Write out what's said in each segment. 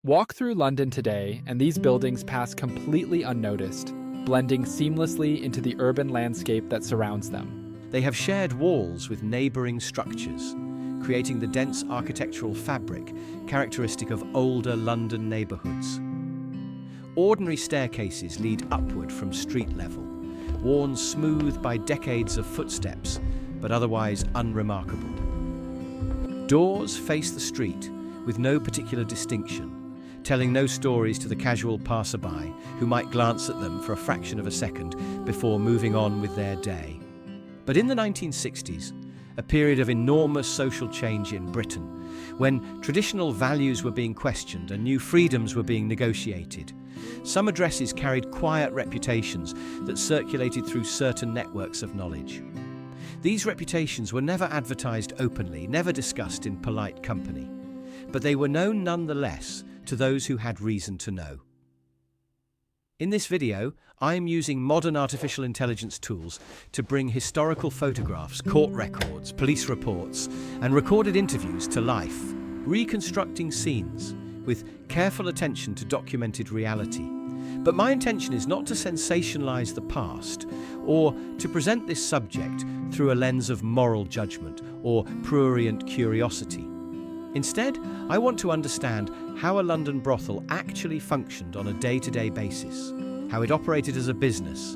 Walk through London today, and these buildings pass completely unnoticed, blending seamlessly into the urban landscape that surrounds them. They have shared walls with neighbouring structures, creating the dense architectural fabric characteristic of older London neighbourhoods. Ordinary staircases lead upward from street level, worn smooth by decades of footsteps, but otherwise unremarkable. Doors face the street with no particular distinction, telling no stories to the casual passerby who might glance at them for a fraction of a second before moving on with their day. But in the 1960s, a period of enormous social change in Britain, when traditional values were being questioned and new freedoms were being negotiated, some addresses carried quiet reputations that circulated through certain networks of knowledge. These reputations were never advertised openly, never discussed in polite company, but they were known nonetheless to those who had reason to know. In this video, I am using modern artificial intelligence tools to bring historical photographs, court records, police reports, and recorded interviews to life, reconstructing scenes with careful attention to documented reality. But my intention is not to sensationalize the past or to present this subject through a lens of moral judgment or prurient curiosity. Instead, I want to understand how a London brothel actually functioned on a day-to-day basis, how it operated as a business,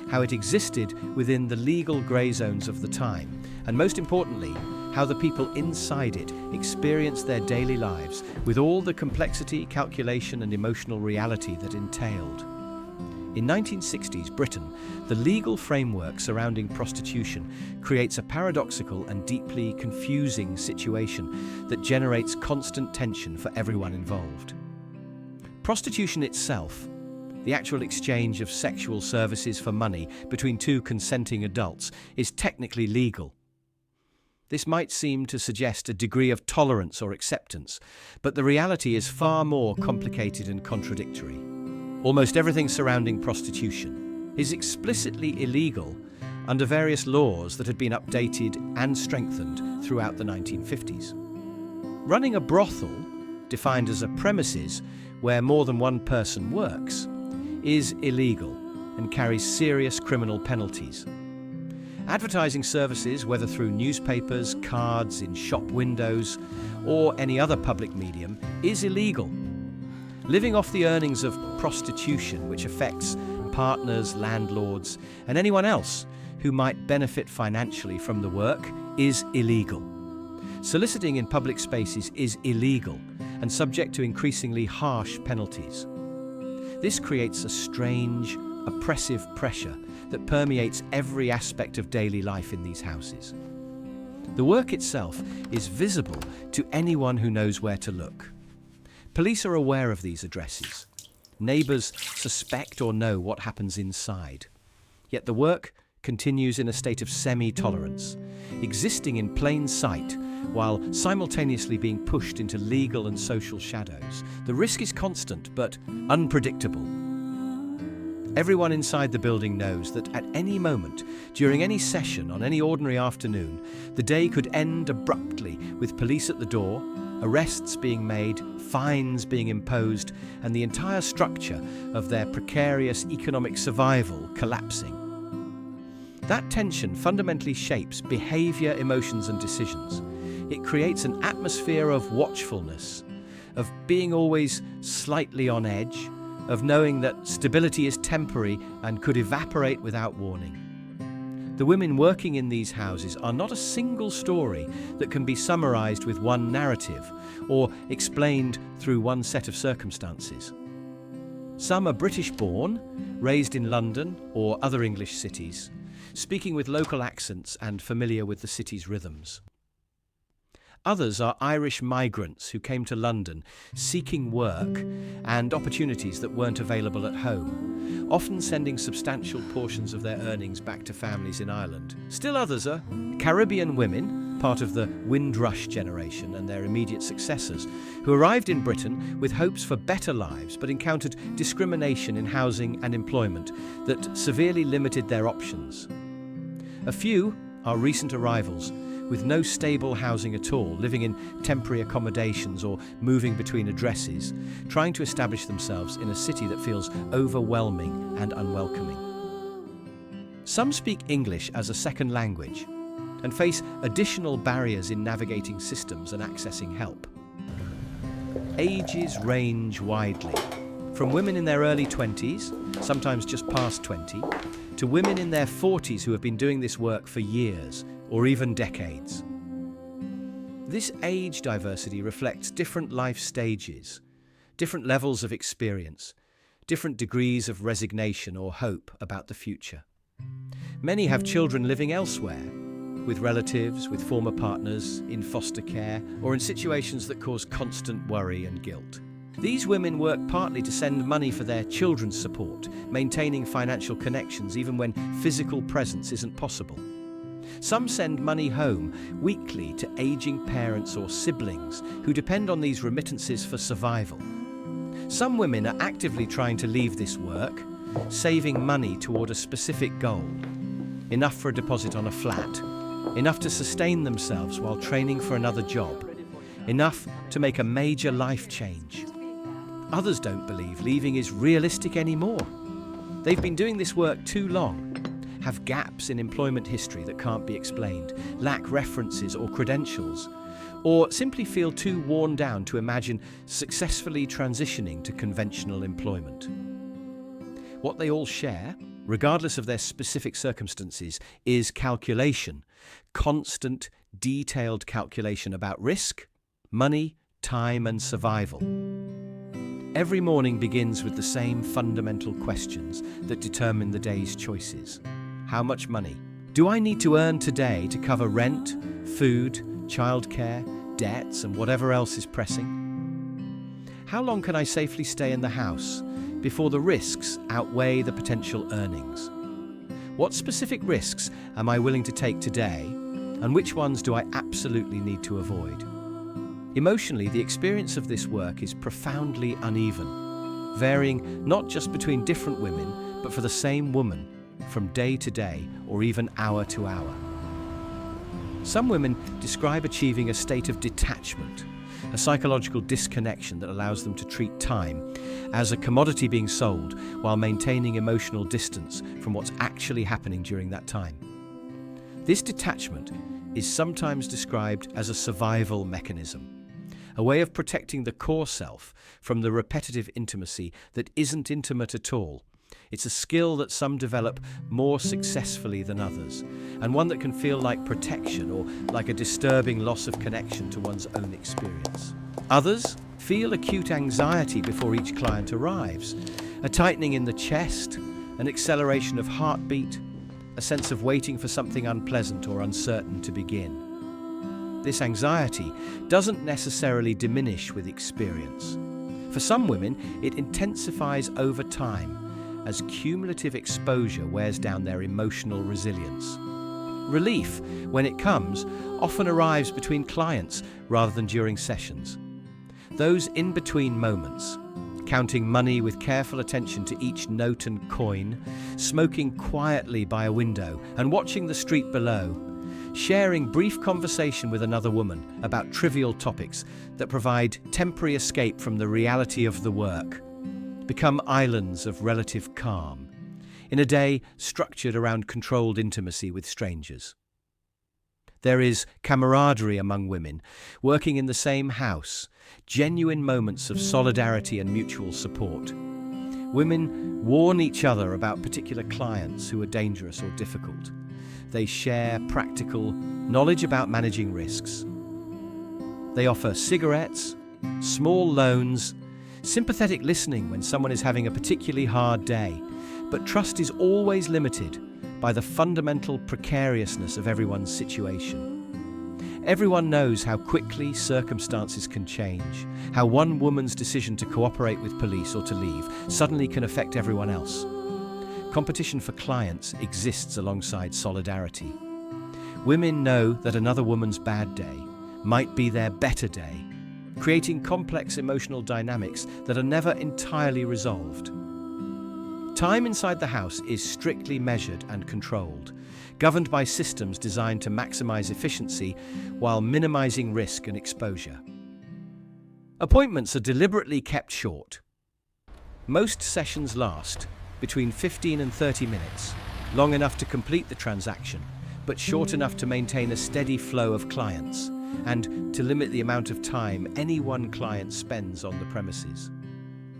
how it existed within the legal grey zones of the time, and most importantly, how the people inside it experienced their daily lives with all the complexity, calculation, and emotional reality that entailed. In 1960s Britain, the legal framework surrounding prostitution creates a paradoxical and deeply confusing situation that generates constant tension for everyone involved. Prostitution itself, the actual exchange of sexual services for money between two consenting adults, is technically legal. This might seem to suggest a degree of tolerance or acceptance, but the reality is far more complicated and contradictory. Almost everything surrounding prostitution is explicitly illegal under various laws that had been updated and strengthened throughout the 1950s. Running a brothel, defined as a premises where more than one person works, is illegal and carries serious criminal penalties. Advertising services, whether through newspapers, cards, in shop windows, or any other public medium, is illegal. Living off the earnings of prostitution, which affects partners, landlords, and anyone else who might benefit financially from the work, is illegal. Soliciting in public spaces is illegal and subject to increasingly harsh penalties. This creates a strange, oppressive pressure that permeates every aspect of daily life in these houses. The work itself is visible to anyone who knows where to look. Police are aware of these addresses. Neighbours suspect or know what happens inside. Yet the work continues in a state of semi-tolerance, existing in plain sight while simultaneously being pushed into legal and social shadows. The risk is constant but unpredictable. Everyone inside the building knows that at any moment, during any session on any ordinary afternoon, the day could end abruptly with police at the door, arrests being made, fines being imposed, and the entire structure of their precarious economic survival collapsing. That tension fundamentally shapes behaviour, emotions, and decisions. It creates an atmosphere of watchfulness, of being always slightly on edge, of knowing that stability is temporary and could evaporate without warning. The women working in these houses are not a single story that can be summarised with one narrative or explained through one set of circumstances. Some are British-born, raised in London or other English cities, speaking with local accents and familiar with the city's rhythms. Others are Irish migrants who came to London seeking work and opportunities that weren't available at home, often sending substantial portions of their earnings back to families in Ireland. Still others are Caribbean women, part of the Windrush generation and their immediate successors, who arrived in Britain with hopes for better lives but encountered discrimination in housing and employment that severely limited their options. A few are recent arrivals with no stable housing at all, living in temporary accommodations or moving between addresses, trying to establish themselves in a city that feels overwhelming and unwelcoming. Some speak English as a second language and face additional barriers in navigating systems and accessing help. Ages range widely, from women in their early 20s, sometimes just past 20, to women in their 40s who have been doing this work for years or even decades. This age diversity reflects different life stages, different levels of experience, different degrees of resignation or hope about the future. Many have children living elsewhere, with relatives, with former partners, in foster care, or in situations that cause constant worry and guilt. These women work partly to send money for their children's support, maintaining financial connections even when physical presence isn't possible. Some send money home weekly to aging parents or siblings who depend on these remittances for survival. Some women are actively trying to leave this work, saving money toward a specific goal, enough for a deposit on a flat, enough to sustain themselves while training for another job, enough to make a major life change. Others don't believe leaving is realistic anymore. They've been doing this work too long, have gaps in employment history that can't be explained, lack references or credentials, or simply feel too worn down to imagine successfully transitioning to conventional employment. What they all share, regardless of their specific circumstances, is calculation, constant, detailed calculation about risk, money, time, and survival. Every morning begins with the same fundamental questions that determine the day's choices. How much money do I need to earn today to cover rent, food, childcare, debts, and whatever else is pressing? How long can I safely stay in the house before the risks outweigh the potential earnings? What specific risks am I willing to take today, and which ones do I absolutely need to avoid? Emotionally, the experience of this work is profoundly uneven, varying not just between different women, but for the same woman, from day to day or even hour to hour. Some women describe achieving a state of detachment, a psychological disconnection that allows them to treat time as a commodity being sold while maintaining emotional distance from what's actually happening during that time. This detachment is sometimes described as a survival mechanism, a way of protecting the core self from the repetitive intimacy that isn't intimate at all. It's a skill that some develop more successfully than others, and one that can feel like protection or like a disturbing loss of connection to one's own experience. Others feel acute anxiety before each client arrives, a tightening in the chest, an acceleration of heartbeat, a sense of waiting for something unpleasant or uncertain to begin. This anxiety doesn't necessarily diminish with experience. For some women, it intensifies over time as cumulative exposure wears down their emotional resilience. Relief, when it comes, often arrives between clients rather than during sessions. Those in-between moments, counting money with careful attention to each note and coin, smoking quietly by a window and watching the street below, sharing brief conversation with another woman about trivial topics that provide temporary escape from the reality of the work, become islands of relative calm in a day structured around controlled intimacy with strangers. There is camaraderie among women, working in the same house, genuine moments of solidarity and mutual support. Women warn each other about particular clients who are dangerous or difficult. They share practical knowledge about managing risks. They offer cigarettes, small loans, sympathetic listening when someone is having a particularly hard day, but trust is always limited by the fundamental precariousness of everyone's situation. Everyone knows how quickly circumstances can change, how one woman's decision to cooperate with police or to leave suddenly can affect everyone else. Competition for clients exists alongside solidarity. Women know that another woman's bad day might be their better day, creating complex emotional dynamics that are never entirely resolved. Time inside the house is strictly measured and controlled, governed by systems designed to maximize efficiency while minimizing risk and exposure. Appointments are deliberately kept short. Most sessions last between 15 and 30 minutes, long enough to complete the transaction, but short enough to maintain a steady flow of clients and to limit the amount of time any one client spends on the premises.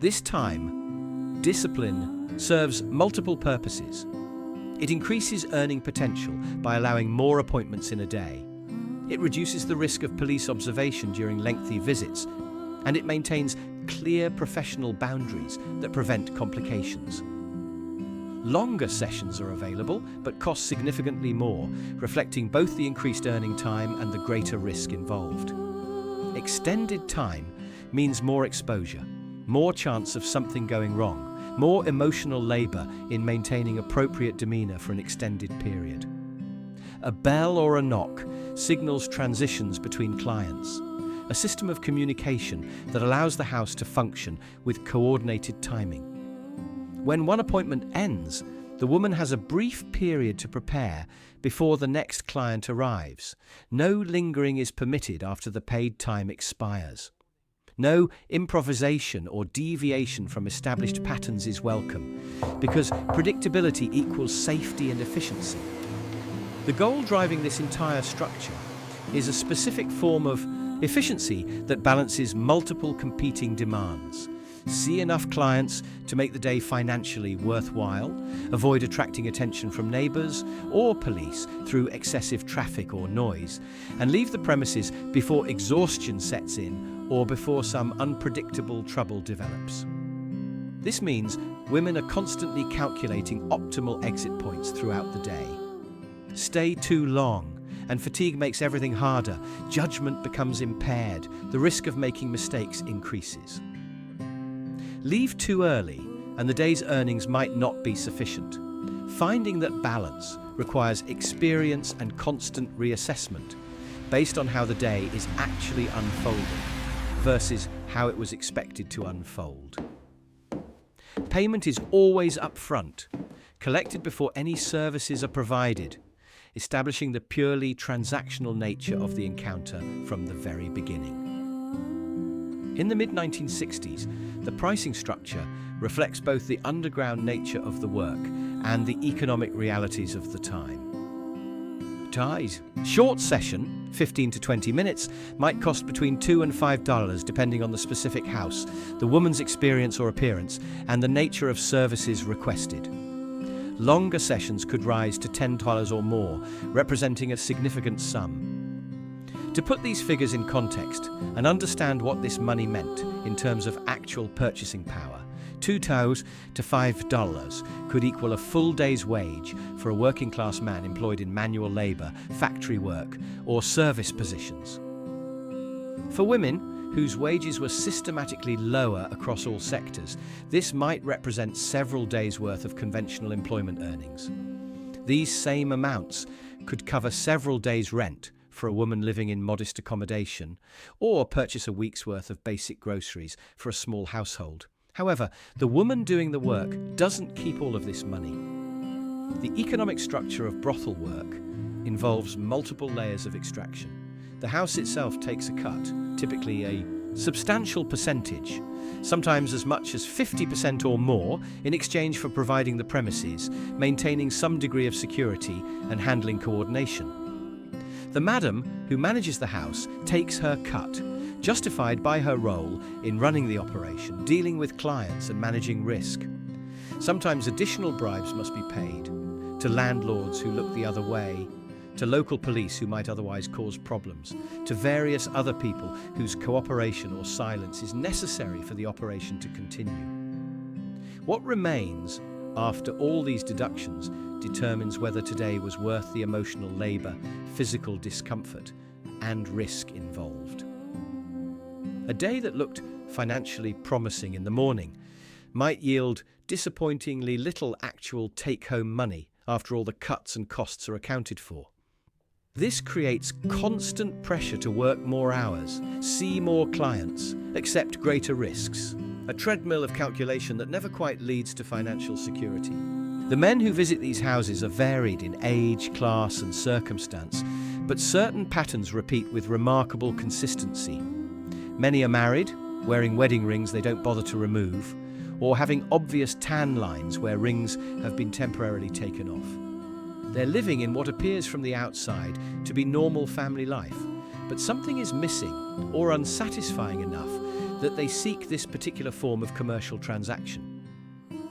This time discipline serves multiple purposes. It increases earning potential by allowing more appointments in a day. It reduces the risk of police observation during lengthy visits, and it maintains clear professional boundaries that prevent complications. Longer sessions are available, but cost significantly more, reflecting both the increased earning time and the greater risk involved. Extended time means more exposure, more chance of something going wrong, more emotional labor in maintaining appropriate demeanor for an extended period. A bell or a knock signals transitions between clients, a system of communication that allows the house to function with coordinated timing. When one appointment ends, the woman has a brief period to prepare before the next client arrives. No lingering is permitted after the paid time expires. No improvisation or deviation from established patterns is welcome, because predictability equals safety and efficiency. The goal driving this entire structure is a specific form of efficiency that balances multiple competing demands. See enough clients to make the day financially worthwhile, avoid attracting attention from neighbours or police through excessive traffic or noise, and leave the premises before exhaustion sets in or before some unpredictable trouble develops. This means women are constantly calculating optimal exit points throughout the day. Stay too long, and fatigue makes everything harder. Judgment becomes impaired. The risk of making mistakes increases. Leave too early, and the day's earnings might not be sufficient. Finding that balance requires experience and constant reassessment based on how the day is actually unfolding versus how it was expected to unfold. Payment is always upfront, collected before any services are provided, establishing the purely transactional nature of the encounter from the very beginning. In the mid-1960s, the pricing structure reflects both the underground nature of the work and the economic realities of the time. Short session, 15 to 20 minutes, might cost between $2 and $5 depending on the specific house, the woman's experience or appearance, and the nature of services requested. Longer sessions could rise to $10 or more, representing a significant sum. To put these figures in context and understand what this money meant in terms of actual purchasing power, $2 to $5 could equal a full day's wage for a working class man employed in manual labor, factory work, or service positions. For women, whose wages were systematically lower across all sectors, this might represent several days' worth of conventional employment earnings. These same amounts could cover several days' rent for a woman living in modest accommodation, or purchase a week's worth of basic groceries for a small household. However, the woman doing the work doesn't keep all of this money. The economic structure of brothel work involves multiple layers of extraction. The house itself takes a cut, typically a substantial percentage, sometimes as much as 50% or more, in exchange for providing the premises, maintaining some degree of security, and handling coordination. The madam who manages the house takes her cut, justified by her role in running the operation, dealing with clients and managing risk. Sometimes additional bribes must be paid to landlords who look the other way, to local police who might otherwise cause problems, to various other people whose cooperation or silence is necessary for the operation to continue. What remains after all these deductions determines whether today was worth the emotional labor, physical discomfort, and risk involved. A day that looked financially promising in the morning might yield disappointingly little actual take-home money after all the cuts and costs are accounted for. This creates constant pressure to work more hours, see more clients, accept greater risks, a treadmill of calculation that never quite leads to financial security. The men who visit these houses are varied in age, class, and circumstance, but certain patterns repeat with remarkable consistency. Many are married, wearing wedding rings they don't bother to remove, or having obvious tan lines where rings have been temporarily taken off. They're living in what appears from the outside to be normal family life, but something is missing or unsatisfying enough that they seek this particular form of commercial transaction.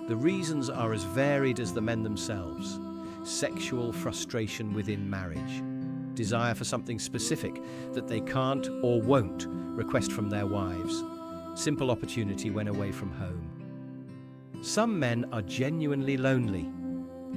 The reasons are as varied as the men themselves: sexual frustration within marriage, desire for something specific that they can't or won't request from their wives, simple opportunity when away from home. Some men are genuinely lonely,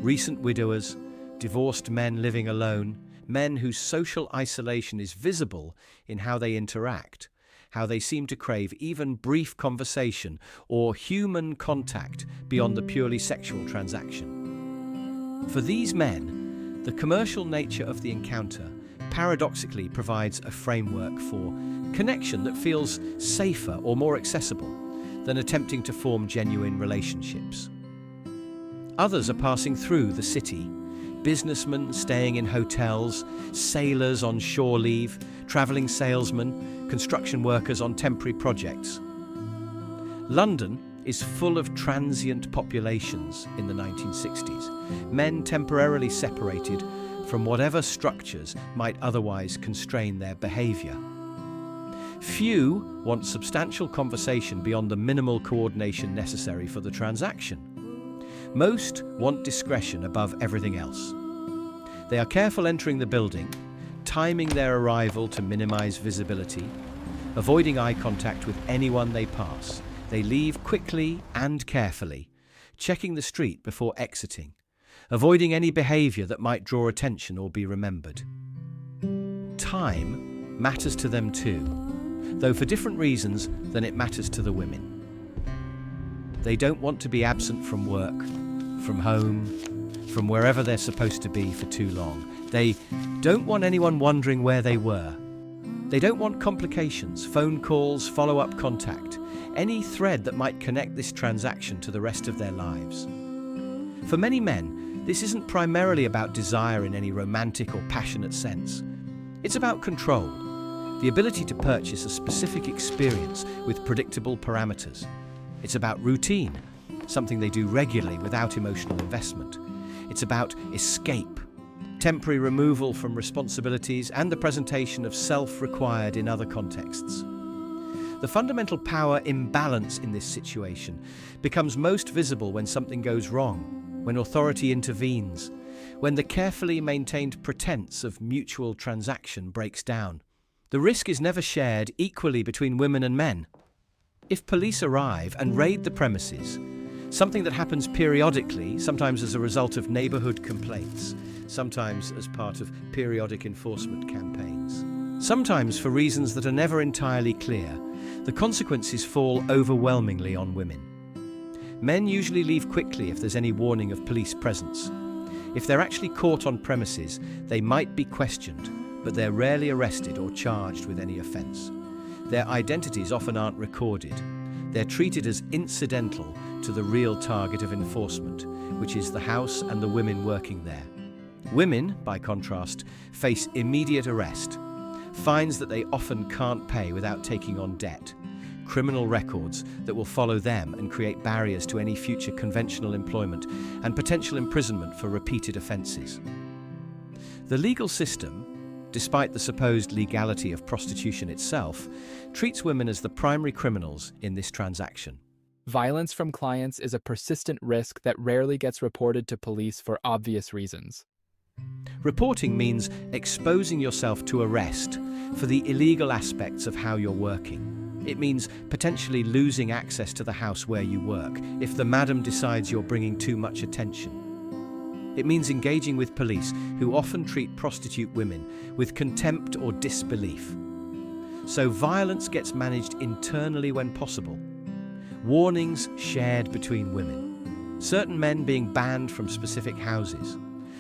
recent widowers, divorced men living alone, men whose social isolation is visible in how they interact, how they seem to crave even brief conversation or human contact beyond the purely sexual transaction. For these men, the commercial nature of the encounter paradoxically provides a framework for connection that feels safer or more accessible than attempting to form genuine relationships. Others are passing through the city: businessmen staying in hotels, sailors on shore leave, travelling salesmen, construction workers on temporary projects. London is full of transient populations in the 1960s, men temporarily separated from whatever structures might otherwise constrain their behaviour. Few want substantial conversation beyond the minimal coordination necessary for the transaction. Most want discretion above everything else. They are careful entering the building, timing their arrival to minimize visibility, avoiding eye contact with anyone they pass. They leave quickly and carefully, checking the street before exiting, avoiding any behavior that might draw attention or be remembered. Time matters to them too, though for different reasons than it matters to the women. They don't want to be absent from work, from home, from wherever they're supposed to be for too long. They don't want anyone wondering where they were. They don't want complications, phone calls, follow-up contact, any thread that might connect this transaction to the rest of their lives. For many men, this isn't primarily about desire in any romantic or passionate sense. It's about control, the ability to purchase a specific experience with predictable parameters. It's about routine, something they do regularly without emotional investment. It's about escape, temporary removal from responsibilities, and the presentation of self required in other contexts. The fundamental power imbalance in this situation becomes most visible when something goes wrong, when authority intervenes, when the carefully maintained pretense of mutual transaction breaks down. The risk is never shared equally between women and men. If police arrive and raid the premises, something that happens periodically, sometimes as a result of neighbourhood complaints, sometimes as part of periodic enforcement campaigns, sometimes for reasons that are never entirely clear, the consequences fall overwhelmingly on women. Men usually leave quickly if there's any warning of police presence. If they're actually caught on premises, they might be questioned, but they're rarely arrested or charged with any offence. Their identities often aren't recorded. They're treated as incidental to the real target of enforcement, which is the house and the women working there. Women, by contrast, face immediate arrest, fines that they often can't pay without taking on debt, criminal records that will follow them and create barriers to any future conventional employment, and potential imprisonment for repeated offences. The legal system, despite the supposed legality of prostitution itself, treats women as the primary criminals in this transaction. Violence from clients is a persistent risk that rarely gets reported to police for obvious reasons. Reporting means exposing yourself to arrest for the illegal aspects of how you're working. It means potentially losing access to the house where you work if the madam decides you're bringing too much attention. It means engaging with police who often treat prostitute women with contempt or disbelief. So violence gets managed internally when possible. Warnings shared between women. Certain men being banned from specific houses.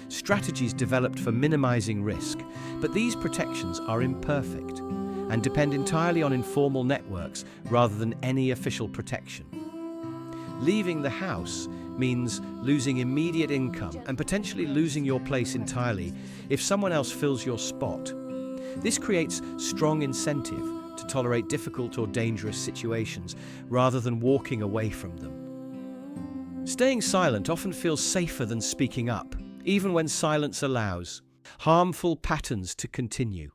Strategies developed for minimizing risk, but these protections are imperfect and depend entirely on informal networks rather than any official protection. Leaving the house means losing immediate income and potentially losing your place entirely if someone else fills your spot. This creates strong incentive to tolerate difficult or dangerous situations rather than walking away from them. Staying silent often feels safer than speaking up, even when silence allows harmful patterns to continue.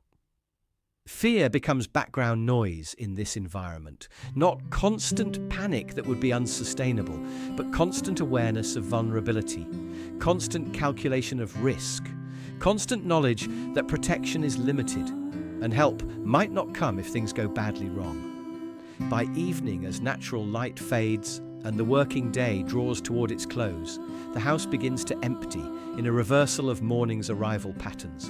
Fear becomes background noise in this environment, not constant panic that would be unsustainable, but constant awareness of vulnerability, constant calculation of risk, constant knowledge that protection is limited and help might not come if things go badly wrong. By evening, as natural light fades and the working day draws toward its close, the house begins to empty in a reversal of morning's arrival patterns.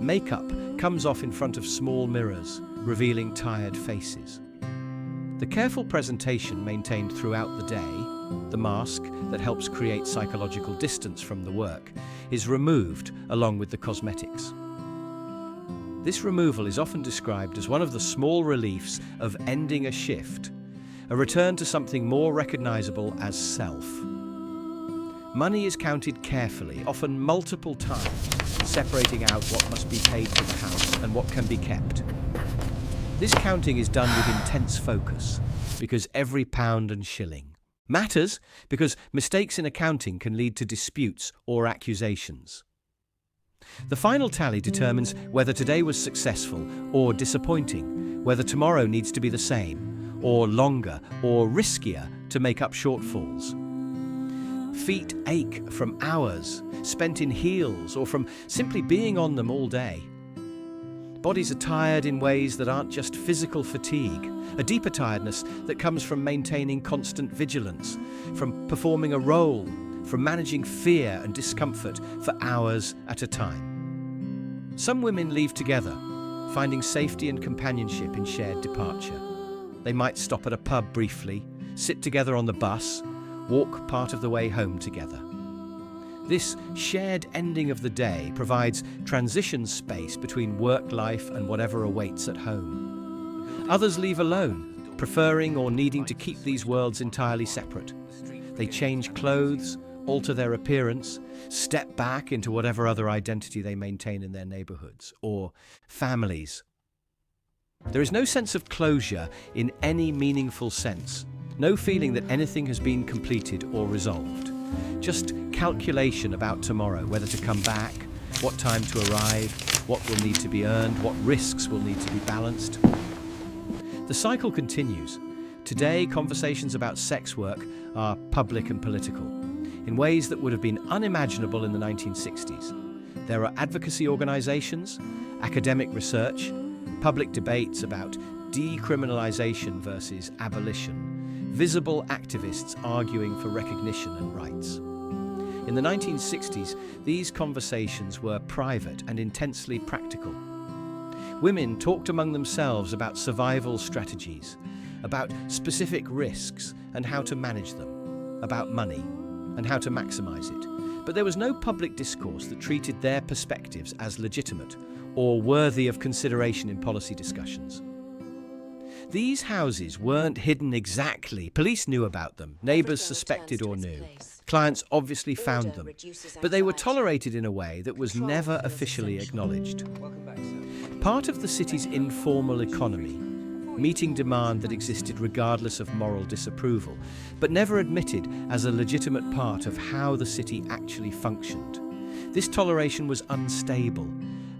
Makeup comes off in front of small mirrors, revealing tired faces. The careful presentation maintained throughout the day, the mask that helps create psychological distance from the work, is removed along with the cosmetics. This removal is often described as one of the small reliefs of ending a shift, a return to something more recognizable as self. Money is counted carefully, often multiple times, separating out what must be paid for the house and what can be kept. This counting is done with intense focus, because every pound and shilling matters, because mistakes in accounting can lead to disputes or accusations. The final tally determines whether today was successful or disappointing, whether tomorrow needs to be the same, or longer, or riskier to make up shortfalls. Feet ache from hours spent in heels or from simply being on them all day. Bodies are tired in ways that aren't just physical fatigue, a deeper tiredness that comes from maintaining constant vigilance, from performing a role, from managing fear and discomfort for hours at a time. Some women leave together, finding safety and companionship in shared departure. They might stop at a pub briefly, sit together on the bus, walk part of the way home together. This shared ending of the day provides transition space between work life and whatever awaits at home. Others leave alone, preferring or needing to keep these worlds entirely separate. They change clothes, alter their appearance, step back into whatever other identity they maintain in their neighborhoods or families. There is no sense of closure in any meaningful sense. No feeling that anything has been completed or resolved. Just calculation about tomorrow, whether to come back, what time to arrive, what will need to be earned, what risks will need to be balanced. The cycle continues. Today, conversations about sex work are public and political, in ways that would have been unimaginable in the 1960s. There are advocacy organizations, academic research, public debates about decriminalization versus abolition, visible activists arguing for recognition and rights. In the 1960s, these conversations were private and intensely practical. Women talked among themselves about survival strategies, about specific risks and how to manage them, about money and how to maximize it. But there was no public discourse that treated their perspectives as legitimate or worthy of consideration in policy discussions. These houses weren't hidden exactly. Police knew about them, neighbours suspected or knew. Clients obviously found them, but they were tolerated in a way that was never officially acknowledged. Part of the city's informal economy, meeting demand that existed regardless of moral disapproval, but never admitted as a legitimate part of how the city actually functioned. This toleration was unstable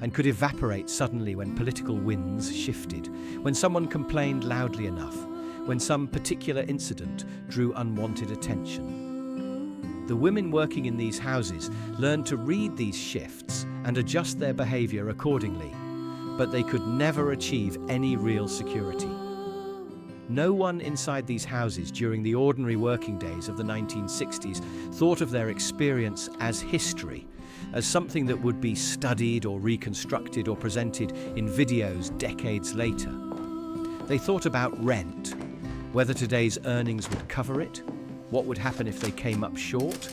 and could evaporate suddenly when political winds shifted, when someone complained loudly enough, when some particular incident drew unwanted attention. The women working in these houses learned to read these shifts and adjust their behavior accordingly, but they could never achieve any real security. No one inside these houses during the ordinary working days of the 1960s thought of their experience as history, as something that would be studied or reconstructed or presented in videos decades later. They thought about rent, whether today's earnings would cover it, what would happen if they came up short,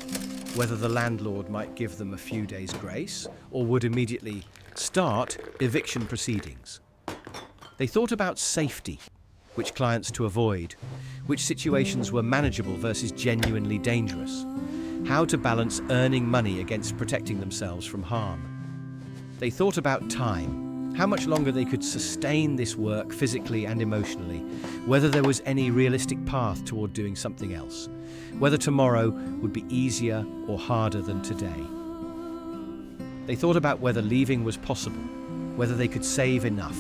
whether the landlord might give them a few days' grace or would immediately start eviction proceedings. They thought about safety, which clients to avoid, which situations were manageable versus genuinely dangerous, how to balance earning money against protecting themselves from harm. They thought about time, how much longer they could sustain this work physically and emotionally, whether there was any realistic path toward doing something else, whether tomorrow would be easier or harder than today. They thought about whether leaving was possible, whether they could save enough,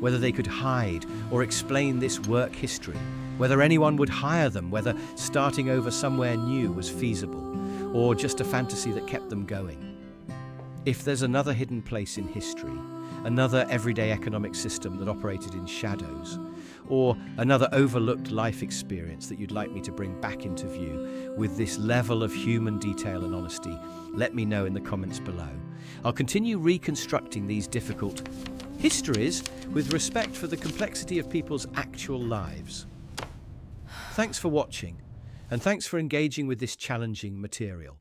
whether they could hide or explain this work history, whether anyone would hire them, whether starting over somewhere new was feasible, or just a fantasy that kept them going. If there's another hidden place in history, another everyday economic system that operated in shadows, or another overlooked life experience that you'd like me to bring back into view with this level of human detail and honesty, let me know in the comments below. I'll continue reconstructing these difficult histories with respect for the complexity of people's actual lives. Thanks for watching, and thanks for engaging with this challenging material.